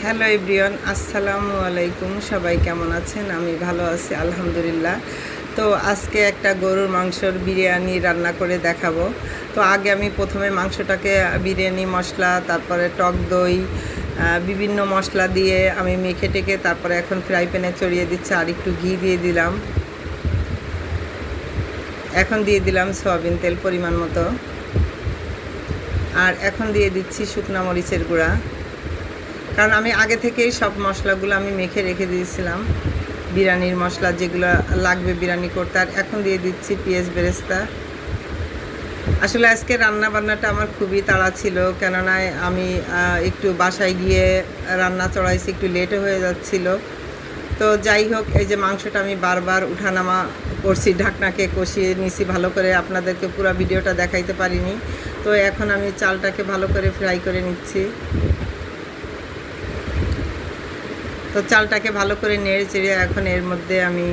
Hello everyone, আসসালামু আলাইকুম। সবাই কেমন আছেন? আমি ভালো আছি আলহামদুলিল্লাহ। তো আজকে একটা গরুর মাংসর বিরিয়ানি রান্না করে দেখাবো। তো আগে আমি প্রথমে মাংসটাকে বিরিয়ানি মশলা, তারপরে টক দই, বিভিন্ন মশলা দিয়ে আমি মেখে টেকে তারপরে এখন ফ্রাই প্যানে চড়িয়ে দিচ্ছি। আর একটু ঘি দিয়ে দিলাম। এখন দিয়ে দিলাম সয়াবিন তেল পরিমাণ মতো। আর এখন দিয়ে দিচ্ছি শুকনা মরিচের গুঁড়া, কারণ আমি আগে থেকেই সব মশলাগুলো আমি মেখে রেখে দিয়েছিলাম, বিরিয়ানির মশলা যেগুলো লাগবে বিরিয়ানি করতে। আর এখন দিয়ে দিচ্ছি পেঁয়াজ বেরেস্তা। আসলে আজকে রান্না বান্নাটা আমার খুবই তাড়া ছিল, কেননা আমি একটু বাসায় গিয়ে রান্না চড়াইছি, একটু লেটও হয়ে যাচ্ছিল। তো যাই হোক, এই যে মাংসটা আমি বারবার উঠানামা করছি, ঢাকনাকে কষিয়ে নিছি ভালো করে, আপনাদেরকে পুরো ভিডিওটা দেখাইতে পারিনি। তো এখন আমি চালটাকে ভালো করে ফ্রাই করে নিচ্ছি। তো চালটাকে ভালো করে নেড়ে চেড়ে এখন এর মধ্যে আমি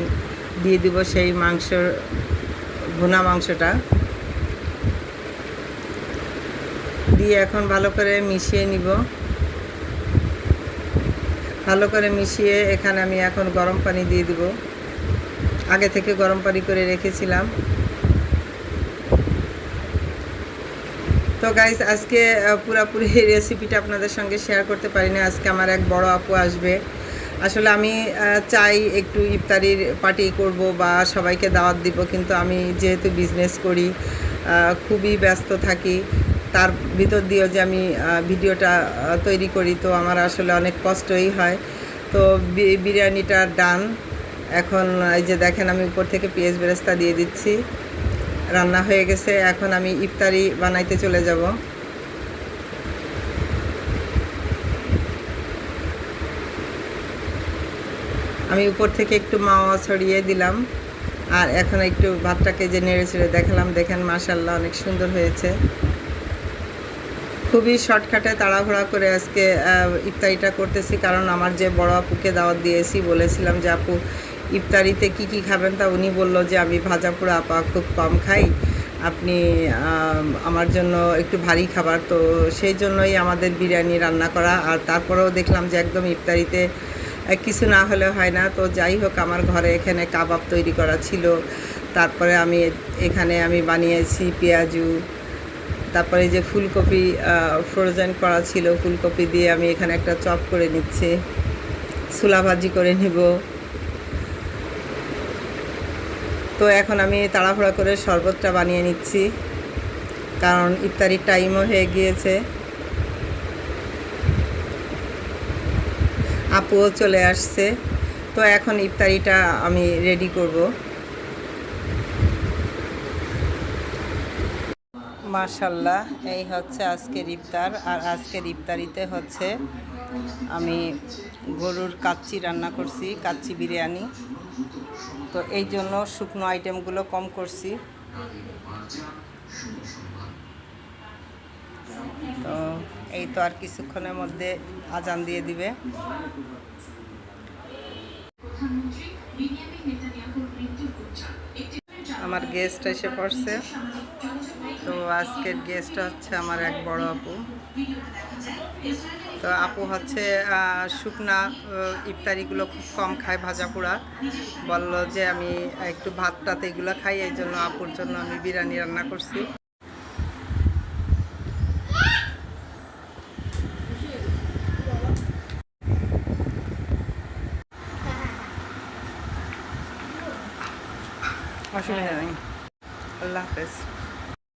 দিয়ে দিব সেই ভুনা মাংসটা দিয়ে এখন ভালো করে মিশিয়ে নিব। ভালো করে মিশিয়ে এখানে আমি এখন গরম পানি দিয়ে দিব। আগে থেকে গরম পানি করে রেখেছিলাম। তো গাইস, আজকে পুরোপুরি রেসিপিটা আপনাদের সঙ্গে শেয়ার করতে পারিনি। আজকে আমার এক বড় আপু আসবে। আসলে আমি চাই একটু ইফতারির পার্টি করব বা সবাইকে দাওয়াত দিব, কিন্তু আমি যেহেতু বিজনেস করি, খুবই ব্যস্ত থাকি, তার ভিতর দিয়েও যে আমি ভিডিওটা তৈরি করি, তো আমার আসলে অনেক কষ্টই হয়। তো বিরিয়ানিটা ডান। এখন এই যে দেখেন, আমি উপর থেকে পেঁয়াজ বেরেস্তা দিয়ে দিচ্ছি। রান্না হয়ে গেছে, এখন আমি ইফতারি বানাইতে চলে যাব। আমি উপর থেকে একটু মাওয়া ছড়িয়ে দিলাম। আর এখন একটু ভাতটাকে যে নেড়ে ছেড়ে দেখালাম, দেখেন মাশাআল্লাহ অনেক সুন্দর হয়েছে। খুবই শর্টকাটে তাড়াহুড়া করে আজকে ইফতারিটা করতেছি, কারণ আমার যে বড় আপুকে দাওয়াত দিয়েছি, বলেছিলাম যে আপু ইফতারিতে কি কি খাবেন, তা উনি বলল যে আমি ভাজা পোড়া আপা খুব কম খাই, আপনি আমার জন্য একটু ভারী খাবার। তো সেই জন্যই আমাদের বিরিয়ানি রান্না করা। আর তারপরেও দেখলাম যে একদম ইফতারিতে কিছু না হলে হয় না। তো যাই হোক, আমার ঘরে এখানে কাবাব তৈরি করা ছিল, তারপরে এখানে আমি বানিয়েছি পেঁয়াজু, তারপরে যে ফুলকপি ফ্রোজেন করা ছিল, ফুলকপি দিয়ে আমি এখানে একটা চপ করে নিচ্ছি, ছোলা ভাজি করে নিব। তো এখন আমি তাড়াহুড়া করে শরবতটা বানিয়ে নিচ্ছি, কারণ ইফতারির টাইমও হয়ে গিয়েছে। আপুও চলে আসছে। তো এখন ইফতারিটা আমি রেডি করব। মাশাল্লাহ, এই হচ্ছে আজকের ইফতার। আর আজকের ইফতারিতে হচ্ছে আমি গরুর কাচ্চি রান্না করছি, কাচ্চি বিরিয়ানি। তো এই জন্য শুকনো আইটেমগুলো কম করছি। তো এই তো আর কিছুক্ষণের মধ্যে আজান দিয়ে দিবে। আমার গেস্ট এসে পড়ছে। তো আজকের গেস্ট হচ্ছে আমার এক বড় আপু। তো আপু হচ্ছে শুকনা ইফতারিগুলো খুব কম খায়, ভাজা পোড়া। বললো যে আমি একটু ভাত টাত এগুলো খাই, এই জন্য আপুর জন্য আমি বিরিয়ানি রান্না করছি। অসুবিধা নেই। আল্লাহ হাফেজ।